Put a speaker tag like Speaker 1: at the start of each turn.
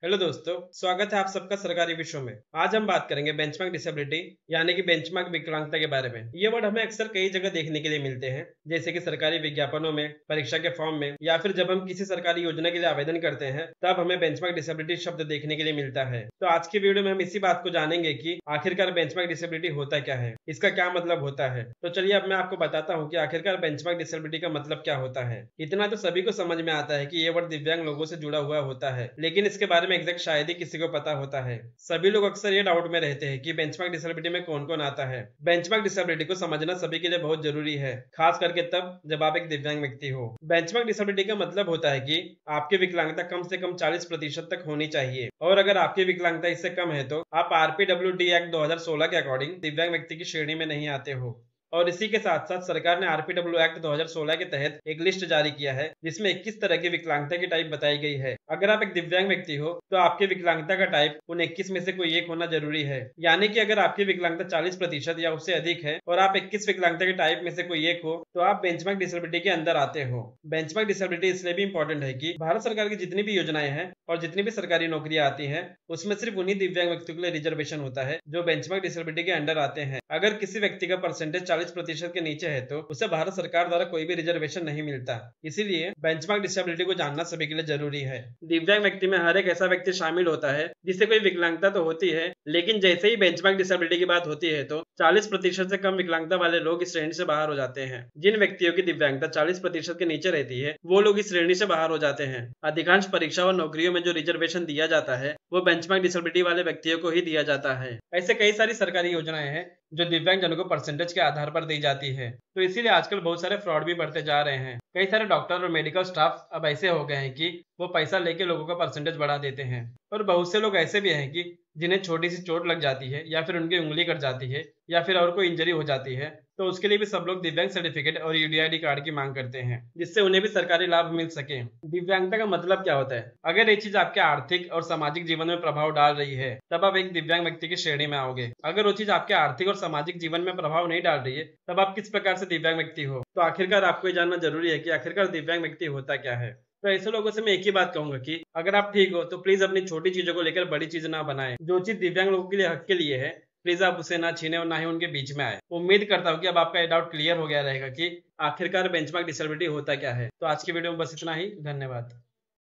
Speaker 1: Hello दोस्तों, स्वागत है आप सबका सरकारी विषयों में। आज हम बात करेंगे बेंचमार्क डिसेबिलिटी यानी कि बेंचमार्क विकलांगता के बारे में। ये वर्ड हमें अक्सर कई जगह देखने के लिए मिलते हैं, जैसे कि सरकारी विज्ञापनों में, परीक्षा के फॉर्म में, या फिर जब हम किसी सरकारी योजना के लिए आवेदन करते हैं तब हमें बेंचमार्क डिसेबिलिटी शब्द देखने के लिए मिलता है। तो आज की वीडियो में हम इसी बात को जानेंगे कि आखिरकार बेंचमार्क डिसेबिलिटी होता क्या है, इसका क्या मतलब होता है। तो चलिए अब मैं आपको बताता हूँ कि आखिरकार बेंचमार्क डिसेबिलिटी का मतलब क्या होता है। इतना तो सभी को समझ में आता है कि ये वर्ड दिव्यांग लोगों से जुड़ा हुआ होता है, लेकिन इसके बारे में एग्जैक्ट शायद ही किसी को पता होता है। सभी लोग अक्सर ये डाउट में रहते हैं कि बेंचमार्क डिसेबिलिटी में कौन कौन आता है। बेंचमार्क डिसेबिलिटी को समझना सभी के लिए बहुत जरूरी है, खास करके तब जब आप एक दिव्यांग व्यक्ति हो। बेंचमार्क डिसेबिलिटी का मतलब होता है कि आपकी विकलांगता कम से कम 40% तक होनी चाहिए, और अगर आपकी विकलांगता इससे कम है तो आप आरपीडब्ल्यूडी एक्ट 2016 के अकॉर्डिंग दिव्यांग व्यक्ति की श्रेणी में नहीं आते हो। और इसी के साथ साथ सरकार ने आरपीडब्ल्यू एक्ट 2016 के तहत एक लिस्ट जारी किया है, जिसमें 21 तरह की विकलांगता की टाइप बताई गई है। अगर आप एक दिव्यांग व्यक्ति हो तो आपकी विकलांगता का टाइप उन 21 में से कोई एक होना जरूरी है। यानी कि अगर आपकी विकलांगता 40% या उससे अधिक है और आप 21 विकलांगता के टाइप में से कोई एक हो तो आप बेंचमार्क डिसेबिलिटी के अंदर आते हो। बेंचमार्क डिसेबिलिटी इसलिए भी इंपॉर्टेंट है कि भारत सरकार की जितनी भी योजनाएं हैं और जितनी भी सरकारी नौकरियां आती हैं, उसमें सिर्फ उन्हीं दिव्यांग व्यक्तियों के लिए रिजर्वेशन होता है जो बेंचमार्क डिसेबिलिटी के अंडर आते हैं। अगर किसी व्यक्ति का परसेंटेज 40% के नीचे है तो उसे भारत सरकार द्वारा कोई भी रिजर्वेशन नहीं मिलता। इसीलिए बेंचमार्क डिसेबिलिटी को जानना सभी के लिए जरूरी है। दिव्यांग व्यक्ति में हर एक ऐसा व्यक्ति शामिल होता है जिसे कोई विकलांगता तो होती है, लेकिन जैसे ही बेंचमार्क डिसेबिलिटी की बात होती है तो 40% से कम विकलांगता वाले लोग इस श्रेणी से बाहर हो जाते हैं। जिन व्यक्तियों की दिव्यांगता 40% के नीचे रहती है वो लोग इस श्रेणी से बाहर हो जाते हैं। अधिकांश परीक्षा और नौकरियों में जो रिजर्वेशन दिया जाता है वो बेंचमार्क डिसेबिलिटी वाले व्यक्तियों को ही दिया जाता है। ऐसे कई सारी सरकारी योजनाएं हैं जो दिव्यांग जनों को परसेंटेज के आधार पर दी जाती है। तो इसीलिए आजकल बहुत सारे फ्रॉड भी बढ़ते जा रहे हैं। कई सारे डॉक्टर और मेडिकल स्टाफ अब ऐसे हो गए हैं कि वो पैसा लेके लोगों का परसेंटेज बढ़ा देते हैं। और बहुत से लोग ऐसे भी हैं कि जिन्हें छोटी सी चोट लग जाती है या फिर उनकी उंगली कट जाती है या फिर और कोई इंजरी हो जाती है तो उसके लिए भी सब लोग दिव्यांग सर्टिफिकेट और यूडीआईडी कार्ड की मांग करते हैं, जिससे उन्हें भी सरकारी लाभ मिल सके। दिव्यांगता का मतलब क्या होता है? अगर ये चीज आपके आर्थिक और सामाजिक जीवन में प्रभाव डाल रही है तब आप एक दिव्यांग व्यक्ति की श्रेणी में आओगे। अगर वो चीज आपके आर्थिक और सामाजिक जीवन में प्रभाव नहीं डाल रही है तब आप किस प्रकार से दिव्यांग व्यक्ति हो। तो आखिरकार आपको ये जानना जरूरी है कि आखिरकार दिव्यांग व्यक्ति होता क्या है। तो ऐसे लोगों से मैं एक ही बात कहूंगा कि अगर आप ठीक हो तो प्लीज अपनी छोटी चीजों को लेकर बड़ी चीज ना बनाएं। जो चीज दिव्यांग लोगों के लिए हक के लिए है प्लीज आप उसे ना छीने और ना ही उनके बीच में आए। उम्मीद करता हूँ कि अब आपका ये डाउट क्लियर हो गया रहेगा कि आखिरकार बेंचमार्क डिसेबिलिटी होता क्या है। तो आज की वीडियो में बस इतना ही। धन्यवाद।